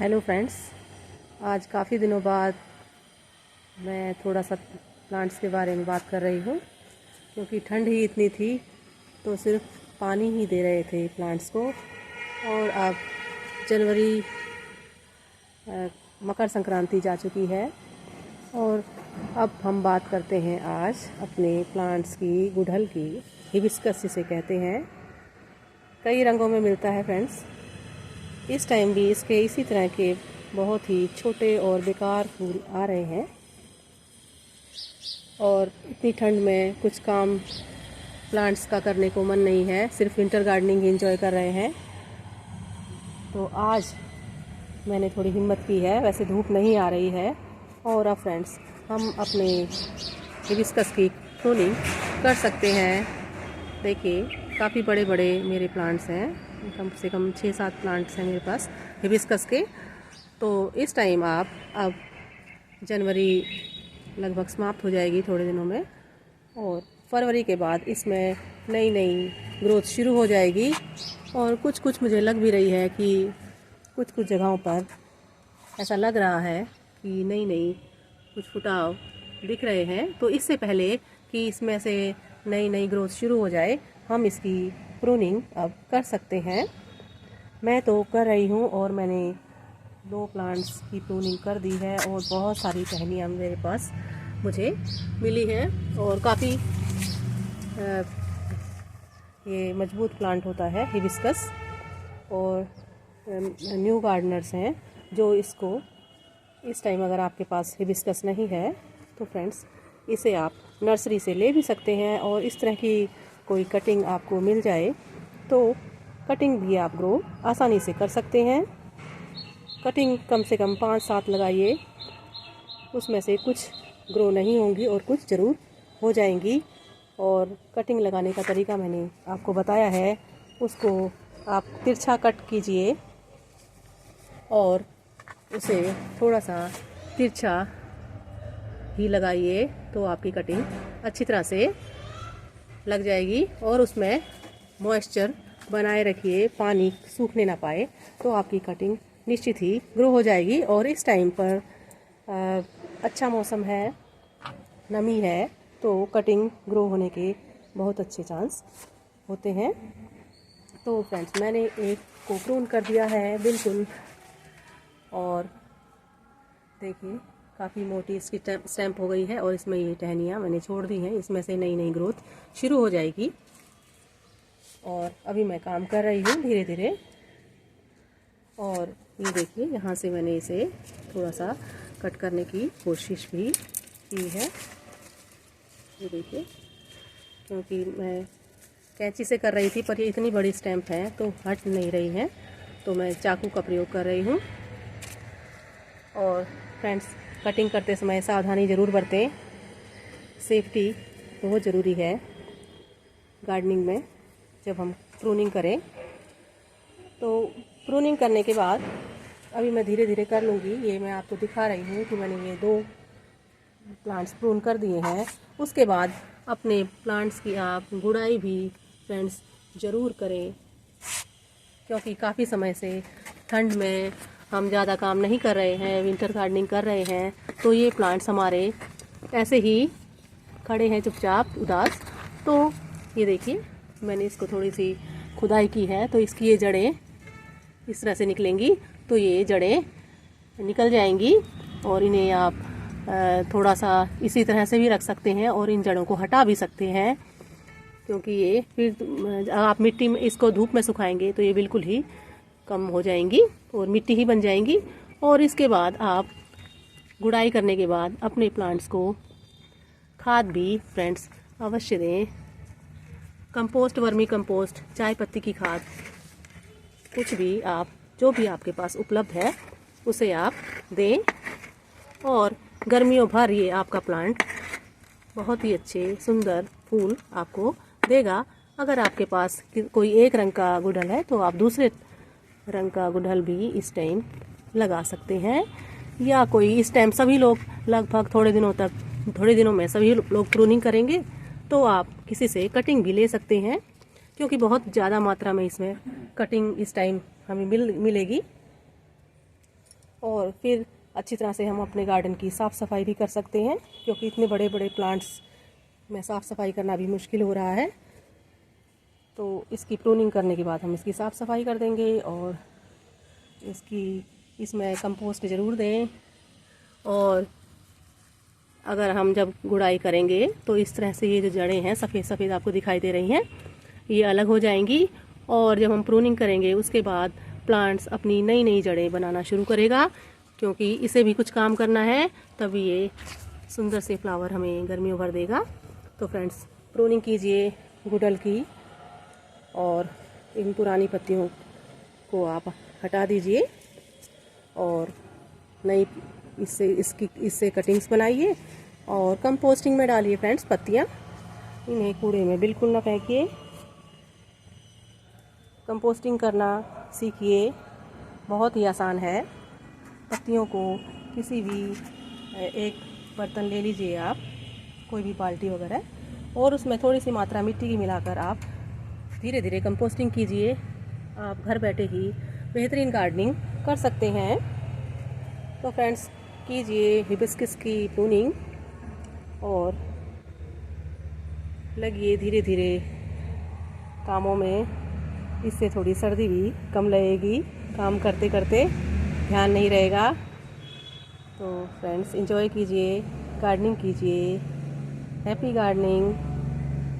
Hello friends, आज काफ़ी दिनों बाद मैं थोड़ा सा प्लांट्स के बारे में बात कर रही हूँ, क्योंकि ठंड ही इतनी थी तो सिर्फ पानी ही दे रहे थे प्लांट्स को। और अब जनवरी मकर संक्रांति जा चुकी है और अब हम बात करते हैं आज अपने प्लांट्स की, गुड़हल की, हिबिस्कस जिसे कहते हैं। कई रंगों में मिलता है फ्रेंड्स। इस टाइम भी इसके इसी तरह के बहुत ही छोटे और बेकार फूल आ रहे हैं और इतनी ठंड में कुछ काम प्लांट्स का करने को मन नहीं है, सिर्फ विंटर गार्डनिंग ही एंजॉय कर रहे हैं। तो आज मैंने थोड़ी हिम्मत की है, वैसे धूप नहीं आ रही है। और अब फ्रेंड्स हम अपने हिबिस्कस की प्रूनिंग कर सकते हैं। देखिए काफ़ी बड़े बड़े मेरे प्लांट्स हैं, कम से कम 6-7 प्लांट्स हैं मेरे पास हिबिस्कस के। तो इस टाइम अब जनवरी लगभग समाप्त हो जाएगी थोड़े दिनों में, और फरवरी के बाद इसमें नई नई ग्रोथ शुरू हो जाएगी। और कुछ मुझे लग भी रही है कि कुछ जगहों पर ऐसा लग रहा है कि नई कुछ फुटाव दिख रहे हैं। तो इससे पहले कि इसमें से नई ग्रोथ शुरू हो जाए, हम इसकी प्रूनिंग अब कर सकते हैं। मैं तो कर रही हूँ और मैंने 2 प्लांट्स की प्रूनिंग कर दी है और बहुत सारी टहनियाँ मेरे पास मुझे मिली हैं। और काफ़ी ये मजबूत प्लांट होता है हिबिस्कस, और न्यू गार्डनर्स हैं जो इसको इस टाइम, अगर आपके पास हिबिस्कस नहीं है तो फ्रेंड्स इसे आप नर्सरी से ले भी सकते हैं। और इस तरह की कोई कटिंग आपको मिल जाए तो कटिंग भी आप ग्रो आसानी से कर सकते हैं। कटिंग कम से कम 5-7 लगाइए, उसमें से कुछ ग्रो नहीं होंगी और कुछ ज़रूर हो जाएंगी। और कटिंग लगाने का तरीका मैंने आपको बताया है, उसको आप तिरछा कट कीजिए और उसे थोड़ा सा तिरछा ही लगाइए तो आपकी कटिंग अच्छी तरह से लग जाएगी। और उसमें मॉइस्चर बनाए रखिए, पानी सूखने ना पाए, तो आपकी कटिंग निश्चित ही ग्रो हो जाएगी। और इस टाइम पर अच्छा मौसम है, नमी है, तो कटिंग ग्रो होने के बहुत अच्छे चांस होते हैं। तो फ्रेंड्स मैंने एक को प्रून कर दिया है बिल्कुल, और देखिए काफ़ी मोटी इसकी स्टैम्प हो गई है और इसमें ये टहनियाँ मैंने छोड़ दी हैं, इसमें से नई ग्रोथ शुरू हो जाएगी। और अभी मैं काम कर रही हूँ धीरे धीरे। और ये देखिए यहाँ से मैंने इसे थोड़ा सा कट करने की कोशिश भी की है, ये देखिए, क्योंकि मैं कैंची से कर रही थी पर ये इतनी बड़ी स्टैम्प है तो हट नहीं रही है, तो मैं चाकू का प्रयोग कर रही हूँ। और फ्रेंड्स कटिंग करते समय सावधानी ज़रूर बरतें, सेफ्टी बहुत ज़रूरी है गार्डनिंग में। जब हम प्रूनिंग करें तो प्रूनिंग करने के बाद अभी मैं धीरे धीरे कर लूँगी। ये मैं आपको दिखा रही हूँ कि मैंने ये 2 प्लांट्स प्रून कर दिए हैं। उसके बाद अपने प्लांट्स की आप गुड़ाई भी फ्रेंड्स ज़रूर करें, क्योंकि काफ़ी समय से ठंड में हम ज़्यादा काम नहीं कर रहे हैं, विंटर गार्डनिंग कर रहे हैं, तो ये प्लांट्स हमारे ऐसे ही खड़े हैं चुपचाप उदास। तो ये देखिए मैंने इसको थोड़ी सी खुदाई की है, तो इसकी ये जड़ें इस तरह से निकलेंगी, तो ये जड़ें निकल जाएंगी। और इन्हें आप थोड़ा सा इसी तरह से भी रख सकते हैं और इन जड़ों को हटा भी सकते हैं, क्योंकि ये फिर आप मिट्टी में इसको धूप में सुखाएंगे तो ये बिल्कुल ही कम हो जाएंगी और मिट्टी ही बन जाएंगी। और इसके बाद आप गुड़ाई करने के बाद अपने प्लांट्स को खाद भी फ्रेंड्स अवश्य दें। कंपोस्ट, वर्मी कंपोस्ट, चाय पत्ती की खाद, कुछ भी आप, जो भी आपके पास उपलब्ध है उसे आप दें। और गर्मियों भर ये आपका प्लांट बहुत ही अच्छे सुंदर फूल आपको देगा। अगर आपके पास कोई एक रंग का गुड़हल है तो आप दूसरे रंग का गुड़हल भी इस टाइम लगा सकते हैं, या कोई इस टाइम सभी लोग लगभग थोड़े दिनों में सभी लोग प्रूनिंग करेंगे, तो आप किसी से कटिंग भी ले सकते हैं, क्योंकि बहुत ज़्यादा मात्रा में इसमें कटिंग इस टाइम हमें मिलेगी। और फिर अच्छी तरह से हम अपने गार्डन की साफ़ सफाई भी कर सकते हैं, क्योंकि इतने बड़े बड़े प्लांट्स में साफ़ सफाई करना भी मुश्किल हो रहा है। तो इसकी प्रूनिंग करने के बाद हम इसकी साफ़ सफाई कर देंगे और इसमें कंपोस्ट ज़रूर दें। और अगर हम जब गुड़ाई करेंगे तो इस तरह से ये जो जड़ें हैं सफ़ेद सफ़ेद आपको दिखाई दे रही हैं, ये अलग हो जाएंगी। और जब हम प्रूनिंग करेंगे उसके बाद प्लांट्स अपनी नई नई जड़ें बनाना शुरू करेगा, क्योंकि इसे भी कुछ काम करना है, तभी ये सुंदर से फ्लावर हमें गर्मियों भर देगा। तो फ्रेंड्स, प्रूनिंग कीजिए गुड़हल की और इन पुरानी पत्तियों को आप हटा दीजिए और नई इससे कटिंग्स बनाइए और कंपोस्टिंग में डालिए फ्रेंड्स पत्तियाँ। इन्हें कूड़े में बिल्कुल ना फेंकिए, कंपोस्टिंग करना सीखिए, बहुत ही आसान है। पत्तियों को किसी भी एक बर्तन ले लीजिए आप, कोई भी बाल्टी वगैरह, और उसमें थोड़ी सी मात्रा मिट्टी की मिलाकर आप धीरे धीरे कंपोस्टिंग कीजिए। आप घर बैठे ही बेहतरीन गार्डनिंग कर सकते हैं। तो फ्रेंड्स, कीजिए हिबिस्कस की प्रूनिंग और लगिए धीरे धीरे कामों में। इससे थोड़ी सर्दी भी कम लगेगी, काम करते करते ध्यान नहीं रहेगा। तो फ्रेंड्स, एंजॉय कीजिए, गार्डनिंग कीजिए। Happy gardening.